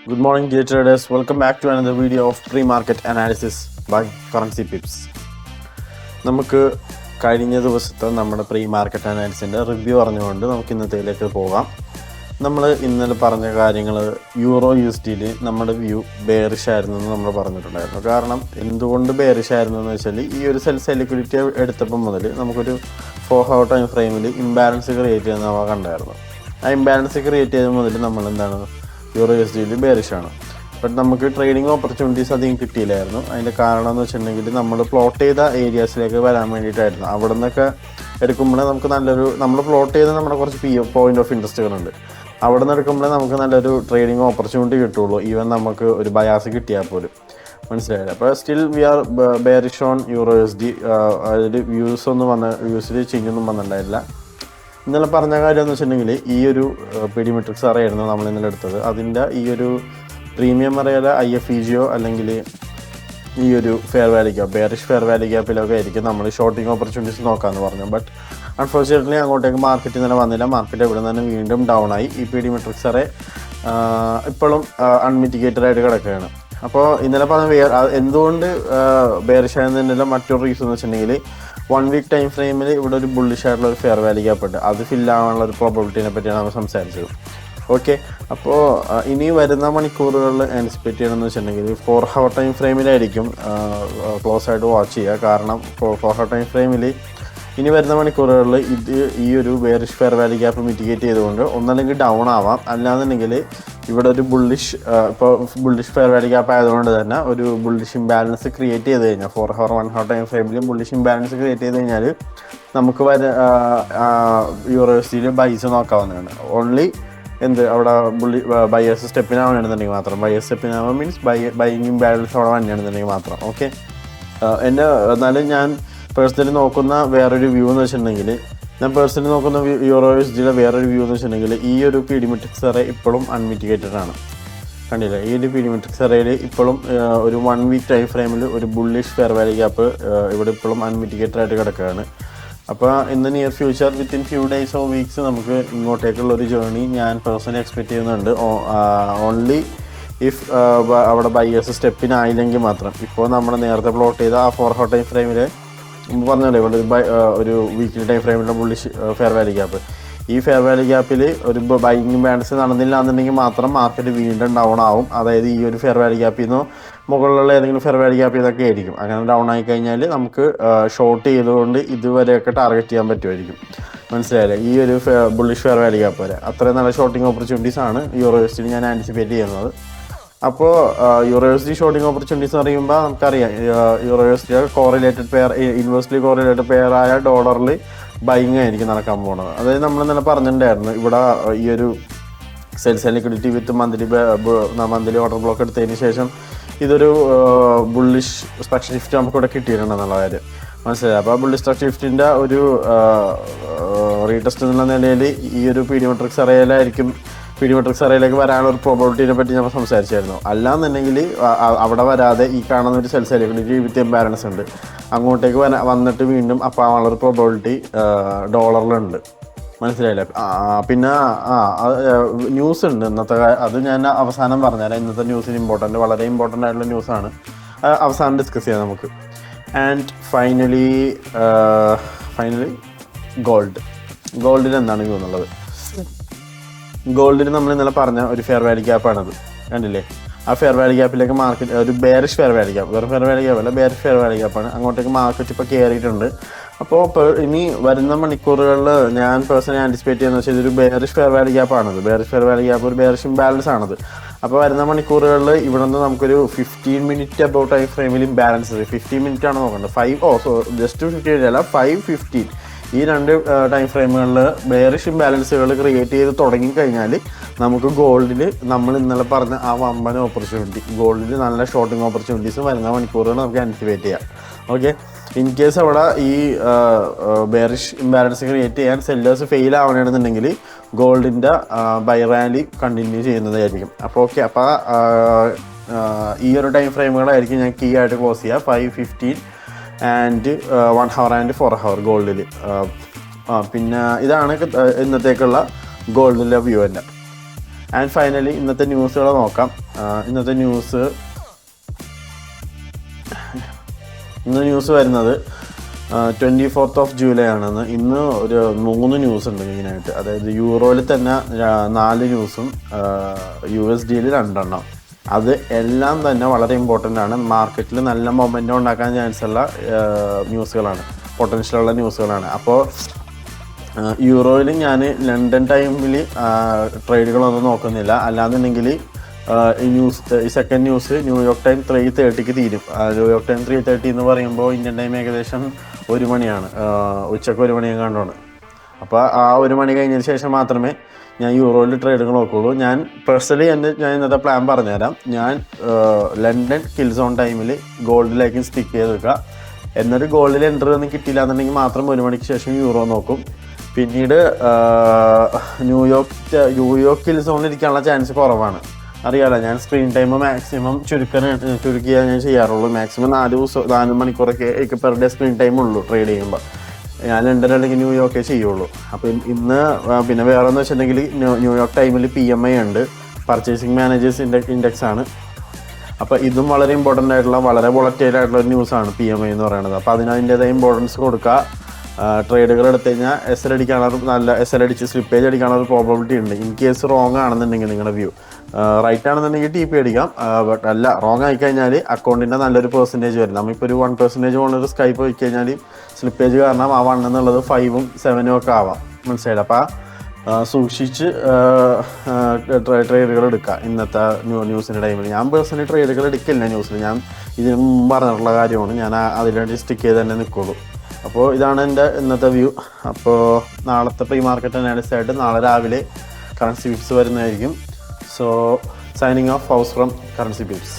Good morning, dear traders. Welcome back to another video of pre-market analysis by Currency Pips. നമുക്ക് കഴിഞ്ഞ ദിവസത്തെ നമ്മുടെ pre market അനാലിസിൻ്റെ review പറഞ്ഞുകൊണ്ട് നമുക്ക് ഇന്നത്തേലേക്ക് പോകാം. നമ്മൾ ഇന്നലെ പറഞ്ഞ കാര്യങ്ങൾ യൂറോ USDയിൽ നമ്മുടെ വ്യൂ ബെയറിഷ് ആയിരുന്നു എന്ന് നമ്മൾ പറഞ്ഞിട്ടുണ്ടായിരുന്നു. കാരണം എന്തുകൊണ്ട് ബെയറിഷ് ആയിരുന്നു എന്ന് വെച്ചാൽ ഈ ഒരു സെൽസ് ലിക്വിഡിറ്റി എടുത്തപ്പോൾ മുതൽ നമുക്കൊരു 4 hour ടൈം ഫ്രെയിമിൽ ഇംബാലൻസ് ക്രിയേറ്റ് ചെയ്യുന്ന നമ്മൾ കണ്ടായിരുന്നു. ആ ഇംബാലൻസ് ക്രിയേറ്റ് ചെയ്ത മുതൽ നമ്മൾ എന്താണ് യൂറോ USDയിൽ ബെയറിഷാണ്. ബട്ട് നമുക്ക് ട്രേഡിംഗ് ഓപ്പർച്യൂണിറ്റീസ് അധികം കിട്ടിയില്ലായിരുന്നു. അതിൻ്റെ കാരണം എന്ന് വെച്ചിട്ടുണ്ടെങ്കിൽ നമ്മൾ പ്ലോട്ട് ചെയ്ത ഏരിയാസിലേക്ക് വരാൻ വേണ്ടിയിട്ടായിരുന്നു. അവിടെ നിന്നൊക്കെ എടുക്കുമ്പോൾ നമുക്ക് നമ്മൾ പ്ലോട്ട് ചെയ്ത നമ്മുടെ കുറച്ച് പോയിന്റ് ഓഫ് ഇൻട്രസ്റ്റുകളുണ്ട്. അവിടെ നിന്ന് എടുക്കുമ്പോൾ നമുക്ക് നല്ലൊരു ട്രേഡിംഗ് ഓപ്പർച്യൂണിറ്റി കിട്ടുള്ളൂ, ഈവൻ നമുക്ക് ഒരു ബയാസ് കിട്ടിയാൽ പോലും. മനസ്സിലായില്ല. അപ്പോൾ still we are bearish on euro USD. അതിൽ വ്യൂസിൽ ചേഞ്ചൊന്നും വന്നിട്ടുണ്ടായില്ല. ഇന്നലെ പറഞ്ഞ കാര്യം എന്ന് വെച്ചിട്ടുണ്ടെങ്കിൽ ഈ ഒരു പീഡിമെട്രിക്സ് അറയായിരുന്നു നമ്മൾ ഇന്നലെ എടുത്തത്. അതിൻ്റെ ഈ ഒരു പ്രീമിയം അറയുടെ IFEGO അല്ലെങ്കിൽ ഈ ഒരു fair value gap, bearish fair value ഗ്യാപ്പിലൊക്കെ ആയിരിക്കും നമ്മൾ ഷോർട്ടിങ് ഓപ്പർച്യൂണിറ്റീസ് നോക്കാമെന്ന് പറഞ്ഞു. ബട്ട് അൺഫോർച്യുനേറ്റ്ലി അങ്ങോട്ടേക്ക് മാർക്കറ്റ് ഇന്നലെ വന്നില്ല. മാർക്കറ്റ് ഇവിടെ നിന്ന് വീണ്ടും ഡൗൺ ആയി. ഈ പീഡിമെട്രിക്സ് അറേ ഇപ്പോഴും അൺമിറ്റിഗേറ്റഡ് ആയിട്ട് കിടക്കുകയാണ്. അപ്പോൾ ഇന്നലെ പറഞ്ഞ എന്തുകൊണ്ട് ബെയറിഷ് ആയെന്നതിൻ്റെ മറ്റൊരു റീസൺ എന്ന് വെച്ചിട്ടുണ്ടെങ്കിൽ 1 week ടൈം ഫ്രെയിമിൽ ഇവിടെ ഒരു ബുള്ളിഷ് ആയിട്ടുള്ള ഒരു ഫെയർ വാല്യൂ ഗ്യാപ്പ് ഉണ്ട്. അത് ഫില്ലാവാനുള്ള ഒരു പ്രോബബിലിറ്റിനെ പറ്റിയാണ് നമ്മൾ സംസാരിച്ചത്. ഓക്കെ, അപ്പോൾ ഇനി വരുന്ന മണിക്കൂറുകളിൽ ആൻറ്റിസിപ്പേറ്റ് ചെയ്യണമെന്ന് വെച്ചിട്ടുണ്ടെങ്കിൽ 4 hour ടൈം ഫ്രെയിമിലായിരിക്കും ക്ലോസ് ആയിട്ട് വാച്ച് ചെയ്യുക. കാരണം 4 hour ടൈം ഫ്രെയിമിൽ ഇനി വരുന്ന മണിക്കൂറുകളിൽ ഈ ഒരു bearish fair value gap mitigate ചെയ്തുകൊണ്ട് ഒന്നല്ലെങ്കിൽ ഡൗൺ ആവാം, അല്ലാന്നുണ്ടെങ്കിൽ ഇവിടെ ഒരു ബുള്ളിഷ് ഫെയർ വാല്യൂ ഗ്യാപ്പ് ആയതുകൊണ്ട് തന്നെ ഒരു ബുള്ളിഷ് ഇംബാലൻസ് ക്രിയേറ്റ് ചെയ്ത് കഴിഞ്ഞാൽ 4 hour 1 hour ടൈം ഫ്രെയിമിൽ ബുള്ളിഷ് ഇംബാലൻസ് ക്രിയേറ്റ് ചെയ്ത് കഴിഞ്ഞാൽ നമുക്ക് യൂറോ USDയിൽ ബൈസ് നോക്കാവുന്നതാണ്. ഓൺലി അവിടെ ബയേഴ്സ് സ്റ്റെപ്പിനാവുകയാണെന്നുണ്ടെങ്കിൽ മാത്രം. ബയേഴ്സ് സ്റ്റെപ്പിനാവുക മീൻസ് ബൈയിങ് ഇംബാലൻസ് അവിടെ വന്നെയാണെന്നുണ്ടെങ്കിൽ മാത്രം. ഓക്കെ, എന്നാലും ഞാൻ പേഴ്സണലി നോക്കുന്ന വേറൊരു വ്യൂ എന്ന് വെച്ചിട്ടുണ്ടെങ്കിൽ യൂറോ USDയിലെ വേറൊരു വ്യൂ എന്ന് വെച്ചിട്ടുണ്ടെങ്കിൽ ഈ ഒരു പീഡിമെട്രിക്സ് അറേ ഇപ്പോഴും അൺമിറ്റിഗേറ്റഡ് ആണ്. കണ്ടില്ല, ഈ ഒരു പീഡിമെട്രിക്സ് അറേയിൽ ഇപ്പോഴും ഒരു 1 week ടൈം ഫ്രെയിമിൽ ഒരു ബുള്ളിഷ് ഫെയർ വാല്യൂ ഗ്യാപ്പ് ഇവിടെ ഇപ്പോഴും അൺമിറ്റിഗേറ്റഡ് ആയിട്ട് കിടക്കുകയാണ്. അപ്പോൾ in the near future within few days or weeks നമുക്ക് ഇങ്ങോട്ടേക്കുള്ളൊരു ജേർണി ഞാൻ പേഴ്സണലി എക്സ്പെക്റ്റ് ചെയ്യുന്നുണ്ട്. ഓൺലി ഇഫ് അവിടെ ബയേഴ്സ് സ്റ്റെപ്പിനായില്ലെങ്കിൽ മാത്രം. ഇപ്പോൾ നമ്മൾ നേരത്തെ പ്ലോട്ട് ചെയ്ത ആ 4 hour ടൈം ഫ്രെയിമിൽ പറഞ്ഞല്ലോ ഇവിടെ ഒരു വീക്ക്ലി ടൈം ഫ്രെയിമിലുള്ള ബുള്ളിഷ് ഫെയർ വാല്യൂ ഗ്യാപ്പ്. ഈ ഫെയർ വാല്യൂ ഗ്യാപ്പിൽ ഒരു ബൈയിങ് ബാലൻസ് നടന്നില്ല എന്നുണ്ടെങ്കിൽ മാത്രം മാർക്കറ്റ് വീണ്ടും ഡൗൺ ആവും. അതായത് ഈ ഒരു ഫെയർ വാല്യൂ ഗ്യാപ്പിൽ നിന്നോ മുകളിലുള്ള ഏതെങ്കിലും ഫെയർ വാല്യൂ ഗ്യാപ്പ് ഇതൊക്കെ ആയിരിക്കും. അങ്ങനെ ഡൗൺ ആയി കഴിഞ്ഞാൽ നമുക്ക് ഷോർട്ട് ചെയ്തുകൊണ്ട് ഇതുവരെയൊക്കെ ടാർഗറ്റ് ചെയ്യാൻ പറ്റുമായിരിക്കും. മനസ്സിലായില്ലേ? ഈ ഒരു ബുള്ളിഷ് ഫെയർ വാല്യൂ ഗ്യാപ്പ് വരെ അത്രയും നല്ല ഷോർട്ടിങ് ഓപ്പർച്യൂണിറ്റീസ് ആണ് യൂറോ USDയിൽ ഞാൻ ആൻറ്റിസിപ്പേറ്റ് ചെയ്യുന്നത്. അപ്പോൾ യൂറോ USD ഷോർട്ടിങ് ഓപ്പർച്യൂണിറ്റീസ് എന്ന് പറയുമ്പോൾ നമുക്കറിയാം euro USD correlated pair, inversely correlated pair ആയ ഡോളറിൽ ബൈങ് ആയിരിക്കും നടക്കാൻ പോകുന്നത്. അതായത് നമ്മൾ ഇന്നലെ പറഞ്ഞിട്ടുണ്ടായിരുന്നു ഇവിടെ ഈ ഒരു സെൽസ് ലിക്വിഡിറ്റി വിത്ത് മന്ത്ലി ഓർഡർ ബ്ലോക്ക് എടുത്തതിന് ശേഷം ഇതൊരു ബുള്ളിഷ് സ്ട്രക്ചർ ഷിഫ്റ്റ് നമുക്കിവിടെ കിട്ടിയിട്ടുണ്ടെന്നുള്ള കാര്യം മനസ്സിലായി. അപ്പോൾ ബുള്ളിഷ് സ്ട്രക്ചർ ഷിഫ്റ്റിൻ്റെ ഒരു റീടെസ്റ്റ് എന്നുള്ള നിലയിൽ ഈ ഒരു പീഡിമെട്രിക്സ് അറയിലേക്ക് വരാനുള്ള ഒരു പ്രോബബിലിറ്റിനെ പറ്റി നമ്മൾ സംസാരിച്ചായിരുന്നു. അല്ലാന്നുണ്ടെങ്കിൽ അവിടെ വരാതെ ഈ കാണുന്ന ഒരു സെൽസ് ലിക്വിഡിറ്റി വിത്ത് ഇംബാലൻസ് ഉണ്ട്, അങ്ങോട്ടേക്ക് വന്നിട്ട് വീണ്ടും അപ്പാവാനുള്ളൊരു പ്രോബബിലിറ്റി ഡോളറിലുണ്ട്. മനസ്സിലായില്ലേ? പിന്നെ ന്യൂസ് ഉണ്ട് ഇന്നത്തെ. അത് ഞാൻ അവസാനം പറഞ്ഞുതരാം. ഇന്നത്തെ ന്യൂസിന് വളരെ ഇമ്പോർട്ടൻ്റ് ആയിട്ടുള്ള ന്യൂസാണ്. അവസാനം ഡിസ്കസ് ചെയ്യാം നമുക്ക്. ആൻഡ് ഫൈനലി ഗോൾഡിൽ എന്താണ് വ്യൂ എന്നുള്ളത്. ഗോൾഡിന് നമ്മൾ ഇന്നലെ പറഞ്ഞ ഒരു ഫെയർ വാല്യൂ ഗ്യാപ്പാണത്. കണ്ടില്ലേ? ആ ഫെയർ വാല്യൂ ഗ്യാപ്പിലേക്ക് മാർക്കറ്റ് ഒരു ബെയറിഷ് ഫെയർ വാല്യൂ ഗ്യാപ്പ്, വേറെ ഫെയർ വാല്യൂ ഗ്യാപ്പ് അല്ല, ബെയറിഷ് ഫെയർ വാല്യൂ ഗ്യാപ്പാണ്. അങ്ങോട്ടേക്ക് മാർക്കറ്റ് ഇപ്പോൾ കയറിയിട്ടുണ്ട്. അപ്പോൾ ഇനി വരുന്ന മണിക്കൂറുകളിൽ ഞാൻ പേഴ്സണലി ആൻറ്റിസിപ്പേറ്റ് ചെയ്യുന്നത് വെച്ചാൽ ഇതൊരു ബെയറിഷ് ഫെയർ വാല്യൂ ഗ്യാപ്പാണത്. ബെയറിഷ് ഫെയർ വാല്യൂ ഗ്യാപ്പ് ഒരു ബെയറിഷ് ഇംബാലൻസ് ആണത്. അപ്പോൾ വരുന്ന മണിക്കൂറുകളിൽ ഇവിടെ നിന്ന് നമുക്കൊരു 15 minute അബൌട്ട് ടൈം ഫ്രെയിമിൽ ഇംബാലൻസ് 15 minute ആണ് നോക്കേണ്ടത്. ജസ്റ്റ് 15 അല്ല, 5-15 ഈ 2 ടൈം ഫ്രെയിമുകളിൽ ബെയറിഷ് ഇംബാലൻസുകൾ ക്രിയേറ്റ് ചെയ്ത് തുടങ്ങിക്കഴിഞ്ഞാൽ നമുക്ക് ഗോൾഡിൽ നമ്മൾ ഇന്നലെ പറഞ്ഞ ആ വമ്പൻ ഓപ്പർച്യൂണിറ്റി, ഗോൾഡിൽ നല്ല ഷോർട്ടിങ് ഓപ്പർച്യൂണിറ്റീസ് വരുന്ന മണിക്കൂറുകൾ നമുക്ക് ആൻറ്റിസിപ്പേറ്റ് ചെയ്യാം. ഓക്കെ, ഇൻ കേസ് അവിടെ ഈ ബെയറിഷ് ഇംബാലൻസ് ക്രിയേറ്റ് ചെയ്യാൻ സെല്ലേഴ്സ് ഫെയിൽ ആവണമെന്നുണ്ടെങ്കിൽ ഗോൾഡിൻ്റെ ബൈ റാലി കണ്ടിന്യൂ ചെയ്യുന്നതായിരിക്കും. അപ്പോൾ ഓക്കെ, അപ്പോൾ ഈ ഒരു ടൈം ഫ്രെയിമുകളായിരിക്കും ഞാൻ കീ ആയിട്ട് ക്ലോസ് ചെയ്യുക. 5-15 ആൻഡ് 1 hour ആൻഡ് 4 hour ഗോൾഡിൽ. പിന്നെ ഇതാണ് ഇന്നത്തേക്കുള്ള ഗോൾഡിലെ വ്യൂ തന്നെ. ആൻഡ് ഫൈനലി ഇന്നത്തെ ന്യൂസുകൾ നോക്കാം. ഇന്നത്തെ ന്യൂസ് വരുന്നത് 24th July ആണെന്ന്. ഇന്ന് ഒരു 3 ന്യൂസ് ഉണ്ട് മെയിനായിട്ട്. അതായത് യൂറോയിൽ തന്നെ 4 ന്യൂസും USDയിൽ 2 അത് എല്ലാം തന്നെ വളരെ ഇമ്പോർട്ടൻ്റ് ആണ്. മാർക്കറ്റിൽ നല്ല മൊമെൻറ്റം ഉണ്ടാക്കാൻ ചാൻസ് ഉള്ള ന്യൂസുകളാണ്, പൊട്ടൻഷ്യലുള്ള ന്യൂസുകളാണ്. അപ്പോൾ യൂറോയിൽ ഞാൻ ലണ്ടൻ ടൈമിൽ ട്രേഡുകളൊന്നും നോക്കുന്നില്ല. അല്ലാന്നുണ്ടെങ്കിൽ ഈ സെക്കൻഡ് ന്യൂസ് ന്യൂയോർക്ക് ടൈം 3:30 തീരും. ന്യൂയോർക്ക് ടൈം 3:30 എന്ന് പറയുമ്പോൾ ഇന്ത്യൻ ടൈം ഏകദേശം 1 മണിയാണ്, ഉച്ചക്ക് 1 മണിയൊക്കെ കണ്ടോണ്. അപ്പോൾ ആ 1 മണി കഴിഞ്ഞതിന് ശേഷം മാത്രമേ ഞാൻ യൂറോയിൽ ട്രേഡുകൾ നോക്കുള്ളൂ. ഞാൻ പേഴ്സണലി ഞാൻ ഇന്നത്തെ പ്ലാൻ പറഞ്ഞുതരാം. ഞാൻ ലണ്ടൻ കിൽ സോൺ ടൈമിൽ ഗോൾഡിലേക്ക് സ്റ്റിക്ക് ചെയ്ത് വെക്കുക. എന്നിട്ട് ഗോൾഡിൽ എൻട്രി ഒന്നും കിട്ടിയില്ല എന്നുണ്ടെങ്കിൽ മാത്രം 1 മണിക്ക് ശേഷം യൂറോ നോക്കും. പിന്നീട് ന്യൂയോർക്ക് കിൽ സോണിൽ ഇരിക്കാനുള്ള ചാൻസ് കുറവാണ്. അറിയാലോ, ഞാൻ സ്ക്രീൻ ടൈം മാക്സിമം ചുരുക്കിയാൽ ഞാൻ ചെയ്യാറുള്ളൂ. മാക്സിമം 4 മണിക്കൂറൊക്കെ പെർ ഡേ സ്ക്രീൻ ടൈം ഉള്ളൂ ട്രേഡ് ചെയ്യുമ്പോൾ. ഞാൻ ലണ്ടൻ അല്ലെങ്കിൽ ന്യൂയോർക്കേ ചെയ്യുള്ളൂ. അപ്പം ഇന്ന് പിന്നെ വേറെ എന്ന് വെച്ചിട്ടുണ്ടെങ്കിൽ ന്യൂയോർക്ക് ടൈമിൽ PMI ഉണ്ട്, പർച്ചേസിങ് മാനേജേഴ്സ് ഇൻഡെക്സ് ആണ്. അപ്പോൾ ഇതും വളരെ ഇമ്പോർട്ടൻ്റ് ആയിട്ടുള്ള, വളരെ വോളറ്റൈൽ ആയിട്ടുള്ള ഒരു ന്യൂസാണ് PMI എന്ന് പറയുന്നത്. അപ്പോൾ അതിൻ്റേതായ ഇമ്പോർട്ടൻസ് കൊടുക്കുക. ട്രേഡുകൾ എടുത്തു കഴിഞ്ഞാൽ SL അടിക്കാനുള്ള SL അടിച്ച് സ്ലിപ്പേജ് അടിക്കാനുള്ള പ്രോബിലിറ്റി ഉണ്ട്. ഇൻ കേസ് റോങ് ആണെന്നുണ്ടെങ്കിൽ നിങ്ങളുടെ വ്യൂ റൈറ്റ് ആണെന്നുണ്ടെങ്കിൽ TP അടിക്കാം. ബട്ട് അല്ല, റോങ് ആയിക്കഴിഞ്ഞാൽ അക്കൗണ്ടിൻ്റെ നല്ലൊരു പെർസെൻറ്റേജ് വരും. നമ്മളിപ്പോൾ ഒരു 1% പോകുന്ന ഒരു സ്കൈപ്പ് പോയി കഴിഞ്ഞാൽ സ്ലിപ്പേജ് കാരണം ആ 1 എന്നുള്ളത് 5ഉം 7ഉം ഒക്കെ ആവാം. മനസ്സിലായില്ല? അപ്പോൾ സൂക്ഷിച്ച് ട്രേഡുകൾ എടുക്കുക ഇന്നത്തെ ന്യൂസിൻ്റെ ടൈമിൽ. ഞാൻ പേഴ്സണലി ട്രേഡുകൾ എടുക്കില്ല ന്യൂസിൽ. ഞാൻ ഇതിന് മുമ്പ് പറഞ്ഞിട്ടുള്ള കാര്യമാണ്. ഞാൻ അതിനുവേണ്ടി സ്റ്റിക്ക് ചെയ്ത് തന്നെ നിൽക്കുള്ളൂ. അപ്പോൾ ഇതാണ് എൻ്റെ ഇന്നത്തെ വ്യൂ. അപ്പോൾ നാളത്തെ പ്രീ മാർക്കറ്റ് അനാലിസിസ് ആയിട്ട് നാളെ രാവിലെ കറൻസി പിപ്സ് വരുന്നതായിരിക്കും. So signing off house from currency pips.